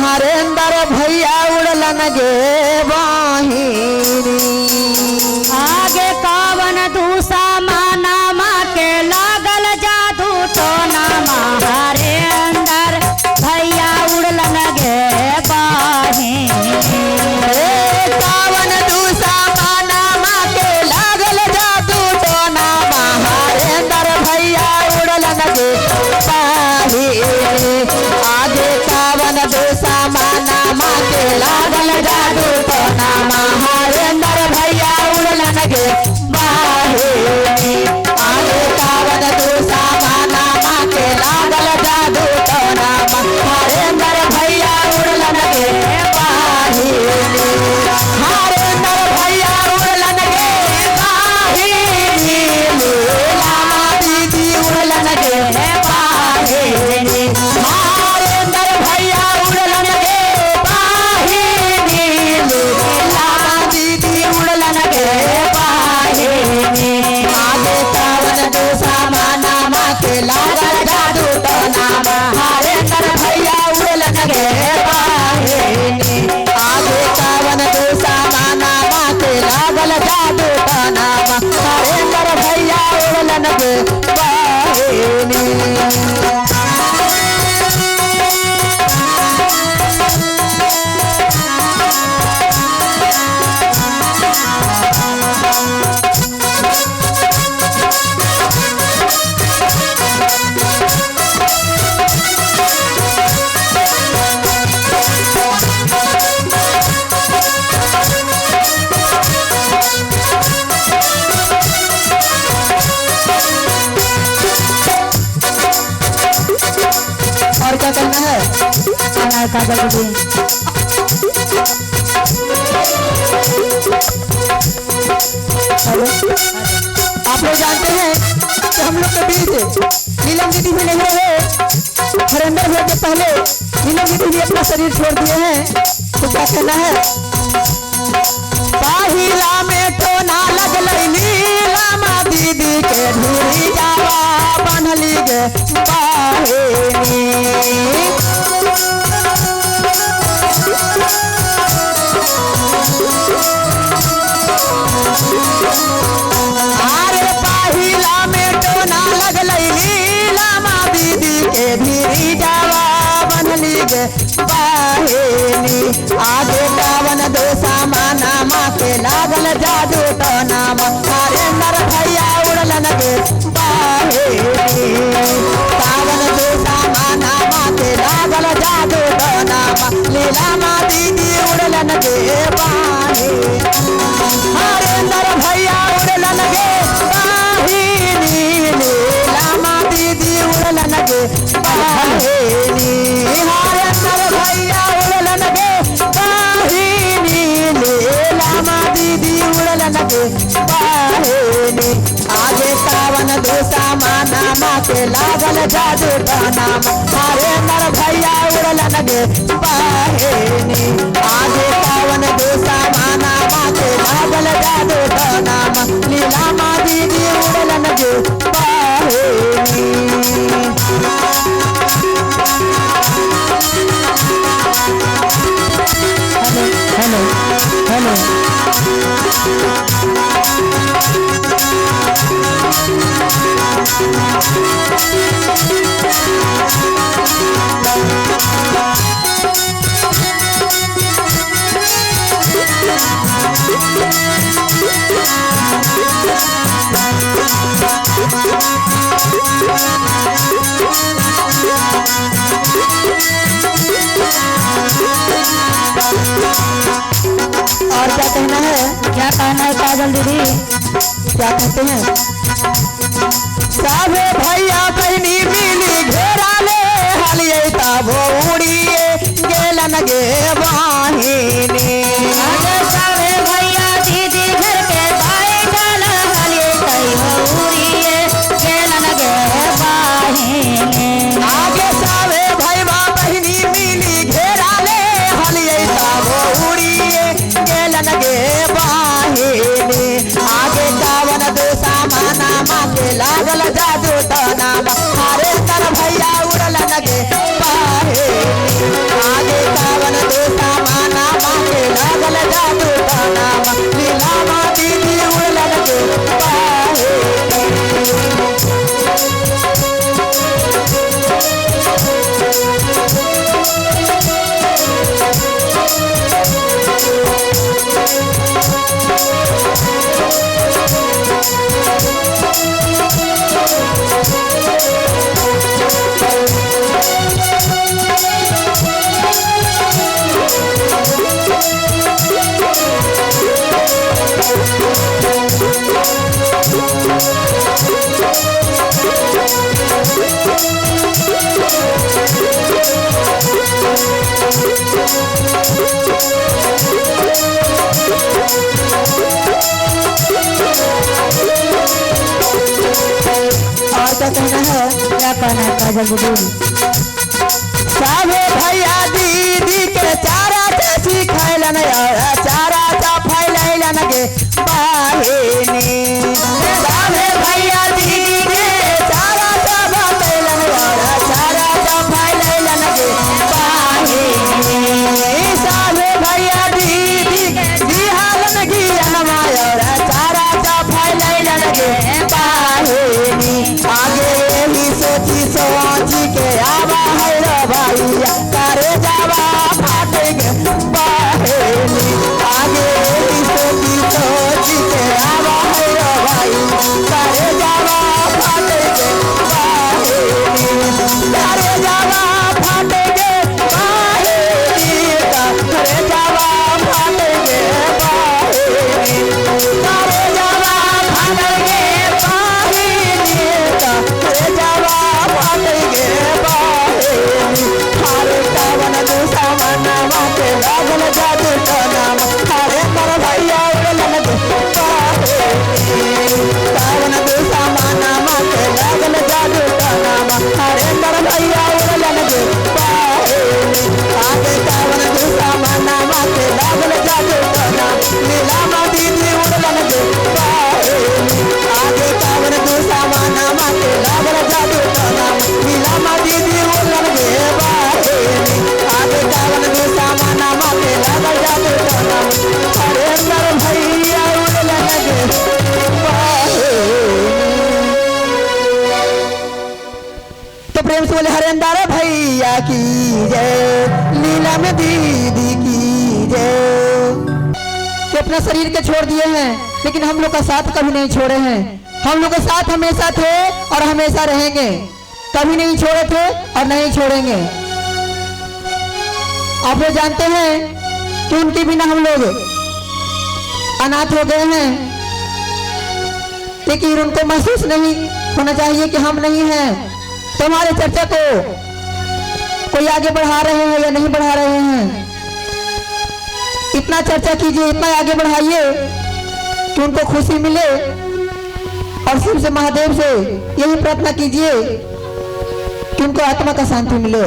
हरेंद्र भैया उड़लन गे बाहिनी। आगे कावन दूसा माना माँ के लागल जादू तो नामा हरेंद्र भैया उड़लन गे बाहिनी। कावन दूसा माना माँ के लागल जादू तो नामा हरेंद्र भैया उड़लन गे बाहिनी। आगे कावन दूसा माना माँ के लागल जादू तो नामा हरेंद्र भैया उड़लन गे बाहिनी। आगे कावन दूसा माना माँ के लागल जादू तो नामा हरेंद्र भैया उड़लन गे बाहिनी। हरेंद्र भैया उड़लन गे बाहिनी। लीलामा दीदी उड़लन गे बाहिनी। हरेंद्र भैया उड़लन गे बाहिनी। लीलामा दीदी उड़लन गे बाहिनी। आगे कावन दूसा माना माँ के लागल जादू तो नामा हरेंद्र भैया उड़लन गे बाहिनी। आगे कावन दूसा माना माँ के लागल जादू तो नामा हरेंद्र भैया उड़लन गे बाहिनी। और क्या करना है? काजल दीदी हेलो, आप लोग जानते हैं कि हम लोग के बीच नीलम दीदी भी नहीं रहे। हरेंद्र भैया के पहले नीलम दीदी भी अपना शरीर छोड़ दिए हैं। तो क्या कहना है? पहिला में तो ना लगल नीलामा दीदी के धूरी जावा बनली गे बाहिनी। अरे पहिला में टोना लगल नीलामा दीदी के धीरी जावा बनली गे बाहिनी। आगे कावन दूसा माना माँ के लागल जादू तो नामा हरेंद्र भैया उड़लन गे बाहिनी। कावन दूसा माना माँ के लागल जादू तो नामा लीलामा दीदी उड़लन गे बाहिनी। हरेंद्र भैया उड़लन गे बाहिनी। लीलामा दीदी उड़लन गे बाहिनी। हरेंद्र भैया उड़लन गे बाहिनी। लीलामा दीदी उड़लन गे बाहिनी। आगे कावन दूसा माना माँ के लागल जादू तो नामा हरेंद्र भैया उड़लन गे बाहिनी। आगे कावन दूसा माना माँ के लागल जादू तो नामा लीलामा दीदी उड़लन गे बाहिनी। हेलो हेलो और क्या कहना है? क्या कहना है काजल दीदी? क्या कहते हैं? साहे भैया बहनी मिली घेरा ले हलिए तबो उड़िए गेलन गे बाहिनी। आगे सारे भैया दीदी घर के बैठल हलिए तैयो उड़िए गेलन गे बाहिनी। आगे साहे भैया बहनी मिली घेरा ले हलिए तबो उड़िए गेलन गे बाहिनी। आगे कावन दूसा माना माँ के लागल जादू तो नामा हरेंद्र भैया उड़लन गे बाहिनी। आगे और क्या कहना है? क्या कहना है काजल दीदी? सावे भैया दीदी के चारा चाची खैलन और चारा चा फैलैलन गे बहिनी। सावे भैया दीदी के चारा चा बतैलन और चारा चा फैलैलन गे बहिनी। सावे भैया दीदी दिहालन गियनमा और चारा चा फैलैलन गे बहिनी। आगे यही सोची सोची के आवा है रे भैया करे जावा फाटेंगे बहेनी। आगे यही सोची सोची के आवा है रे भैया करे जावा फाटेंगे बहेनी। करे जावा फाटेंगे बहेनी। करे जावा फाटेंगे बहेनी। करे जावा फाटेंगे बहेनी। करे जावा फाटेंगे बहेनी। हरे कावन दूसा मनवा के लागल जादू टनाम हरे मर भैया उड़लन बहेनी। कावन दूसा मनवा के लागल जादू टनाम हरे मर भैया उड़लन बहेनी। आगे कावन दूसा मनवा के लागल जादू टनाम नीलामा दीदी उड़लन बहेनी। आगे कावन दूसा मनवा के लागल जादू टनाम नीलामा दीदी उड़लन बहेनी। आगे कावन दूसा मनवा के लागल जादू टनाम हरे मर भैया उड़लन बहेनी। तो प्रेम से बोले हरेंद्र भैया की जय, नीलम दीदी की जय। तो अपना शरीर के छोड़ दिए हैं लेकिन हम लोग का साथ कभी नहीं छोड़े हैं। हम लोग का साथ हमेशा थे और हमेशा रहेंगे। कभी नहीं छोड़े थे और नहीं छोड़ेंगे। आप लोग जानते हैं कि उनके बिना हम लोग अनाथ हो गए हैं, लेकिन उनको महसूस नहीं होना चाहिए कि हम नहीं हैं। तो हमारे चर्चा को कोई आगे बढ़ा रहे हैं या नहीं बढ़ा रहे हैं, इतना चर्चा कीजिए, इतना आगे बढ़ाइए कि उनको खुशी मिले। और शिव से महादेव से यही प्रार्थना कीजिए कि उनको आत्मा का शांति मिले।